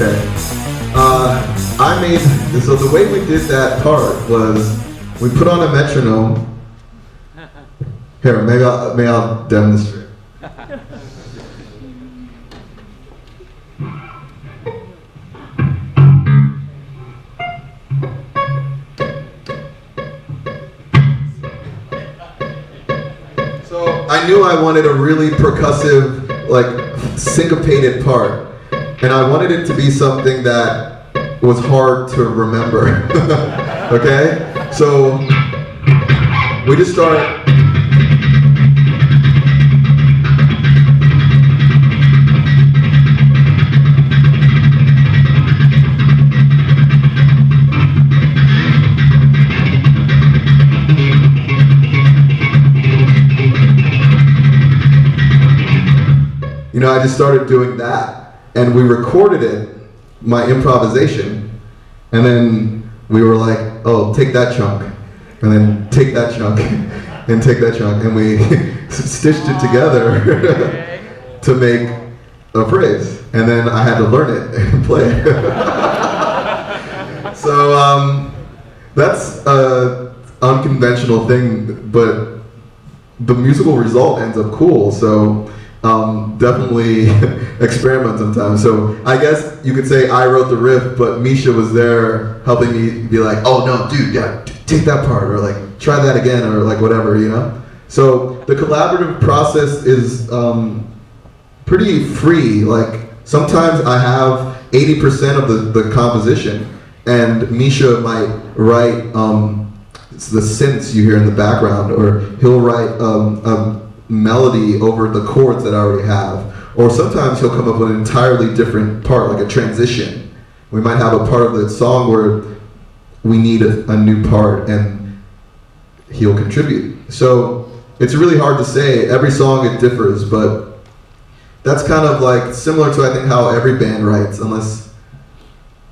Okay. So the way we did that part was we put on a metronome. Here, maybe I'll demonstrate. So I knew I wanted a really percussive, like syncopated part, and I wanted it to be something that was hard to remember. Okay? So we just start. You know, I just started doing that, and we recorded it, my improvisation, and then we were like, oh, take that chunk, and then take that chunk, and take that chunk, and we stitched it together to make a phrase, and then I had to learn it and play it. So that's an unconventional thing, but the musical result ends up cool, so definitely experiment sometimes. So I guess you could say I wrote the riff, but Misha was there helping me be like, oh no, dude, yeah, take that part, or like try that again, or like whatever, you know? So the collaborative process is pretty free. Like sometimes I have 80% of the composition, and Misha might write the synths you hear in the background, or he'll write a melody over the chords that I already have. Or sometimes he'll come up with an entirely different part, like a transition. We might have a part of the song where we need a new part, and he'll contribute. So it's really hard to say. Every song it differs, but that's kind of like similar to I think how every band writes, unless,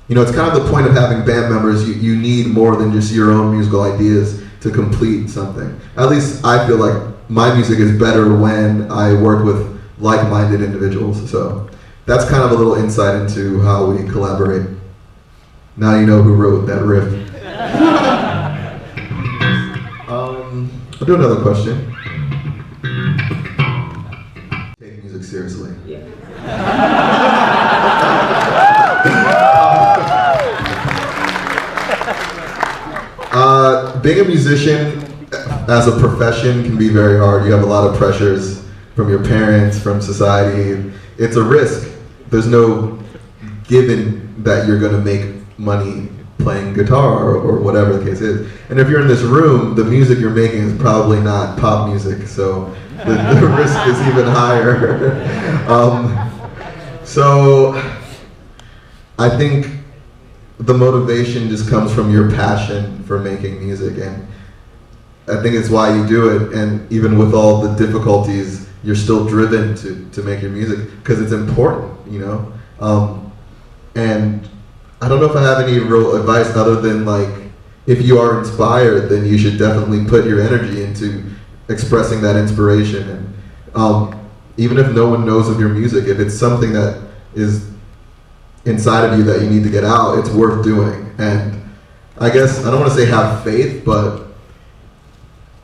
you know, it's kind of the point of having band members. You need more than just your own musical ideas to complete something. At least I feel like my music is better when I work with like-minded individuals. So that's kind of a little insight into how we collaborate. Now you know who wrote that riff. I'll do another question. Take music seriously. Yeah. Being a musician as a profession can be very hard. You have a lot of pressures from your parents, from society. It's a risk. There's no given that you're going to make money playing guitar or whatever the case is. And if you're in this room, the music you're making is probably not pop music, so the risk is even higher. So I think the motivation just comes from your passion for making music, and I think it's why you do it. And even with all the difficulties, you're still driven to make your music because it's important, you know. And I don't know if I have any real advice other than, like, if you are inspired, then you should definitely put your energy into expressing that inspiration. And even if no one knows of your music, if it's something that is inside of you that you need to get out, it's worth doing. And I guess, I don't want to say have faith, but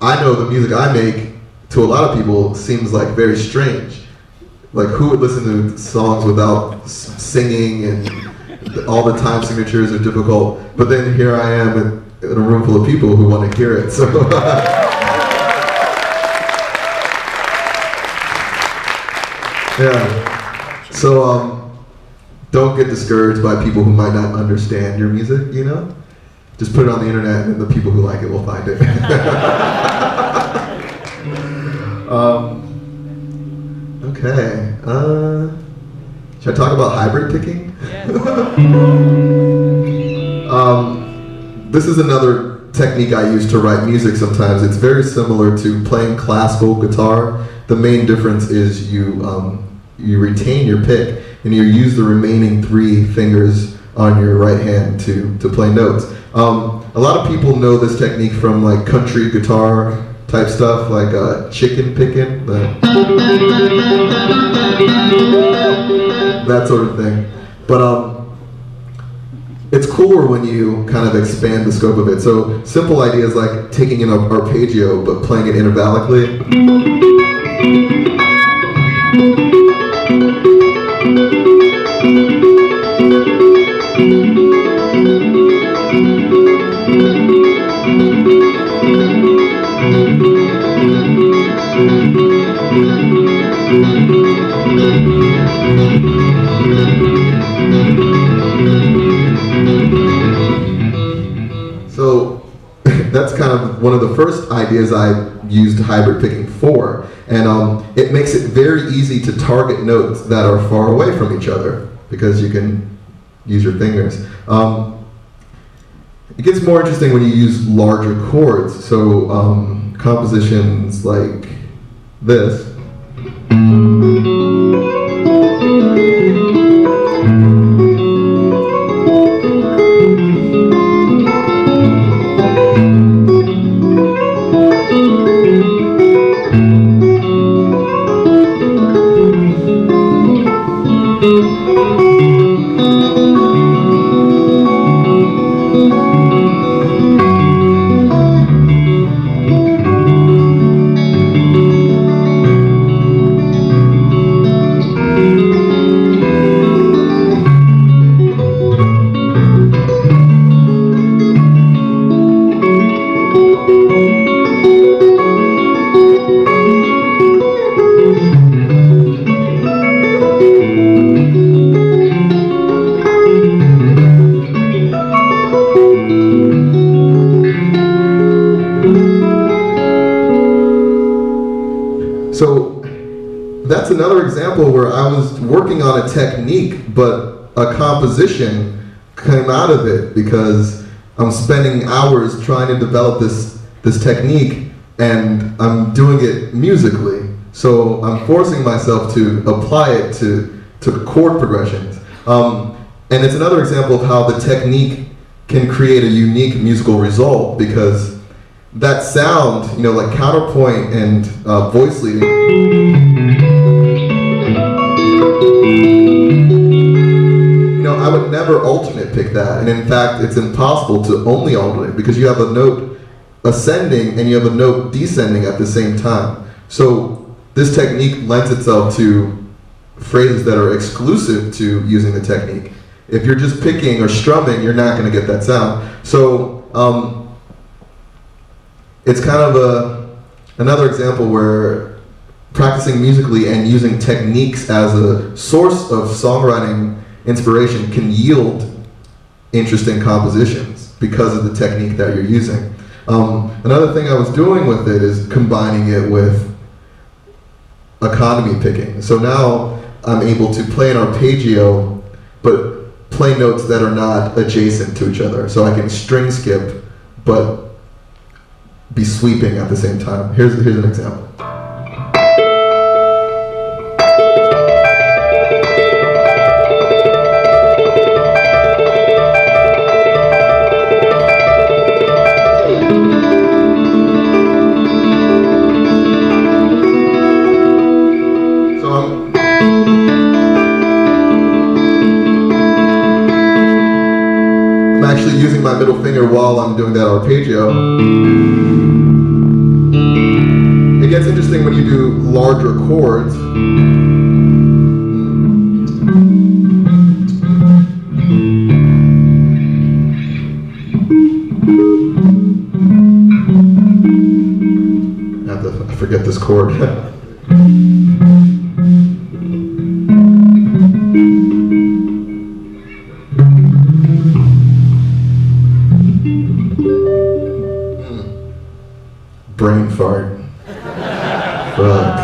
I know the music I make to a lot of people seems like very strange. Like, who would listen to songs without singing, and all the time signatures are difficult, but then here I am in a room full of people who want to hear it. So yeah. So don't get discouraged by people who might not understand your music, you know? Just put it on the internet and the people who like it will find it. Okay. Should I talk about hybrid picking? Yes. This is another technique I use to write music sometimes. It's very similar to playing classical guitar. The main difference is you retain your pick and you use the remaining 3 fingers on your right hand to play notes. A lot of people know this technique from like country guitar type stuff, like chicken picking, that sort of thing. But cooler when you kind of expand the scope of it. So simple ideas like taking an arpeggio but playing it intervallically. So that's kind of one of the first ideas I used hybrid picking for, and it makes it very easy to target notes that are far away from each other because you can use your fingers. It gets more interesting when you use larger chords, so compositions like this. So that's another example where I was working on a technique, but a composition came out of it because I'm spending hours trying to develop this technique, and I'm doing it musically. So I'm forcing myself to apply it to chord progressions. And it's another example of how the technique can create a unique musical result, because that sound, you know, like counterpoint and voice leading, you know, I would never alternate pick that. And in fact, it's impossible to only alternate because you have a note ascending and you have a note descending at the same time. So this technique lends itself to phrases that are exclusive to using the technique. If you're just picking or strumming, you're not going to get that sound. So it's kind of another example where practicing musically and using techniques as a source of songwriting inspiration can yield interesting compositions because of the technique that you're using. Another thing I was doing with it is combining it with economy picking. So now I'm able to play an arpeggio, but play notes that are not adjacent to each other. So I can string skip, but be sweeping at the same time. Here's an example. I'm actually using my middle finger while I'm doing that arpeggio. It gets interesting when you do larger chords. I forget this chord. Brain fart. Fuck.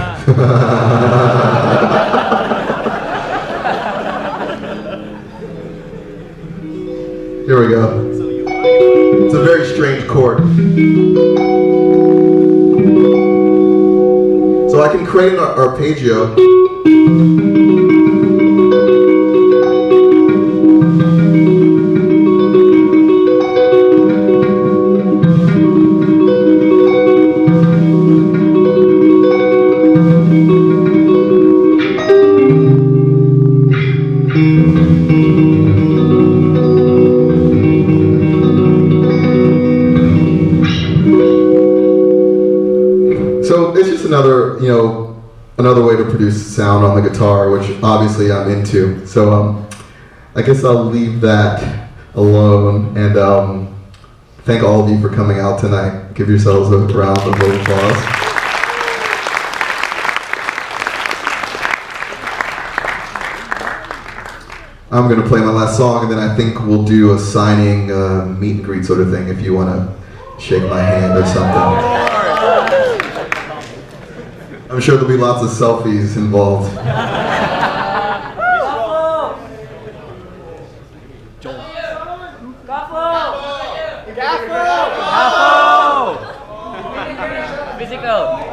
Here we go. It's a very strange chord. So I can create an arpeggio. produced sound on the guitar, which obviously I'm into. So I guess I'll leave that alone and thank all of you for coming out tonight. Give yourselves a round of applause. I'm going to play my last song, and then I think we'll do a signing meet and greet sort of thing if you want to shake my hand or something. I'm sure there'll be lots of selfies involved. Physical.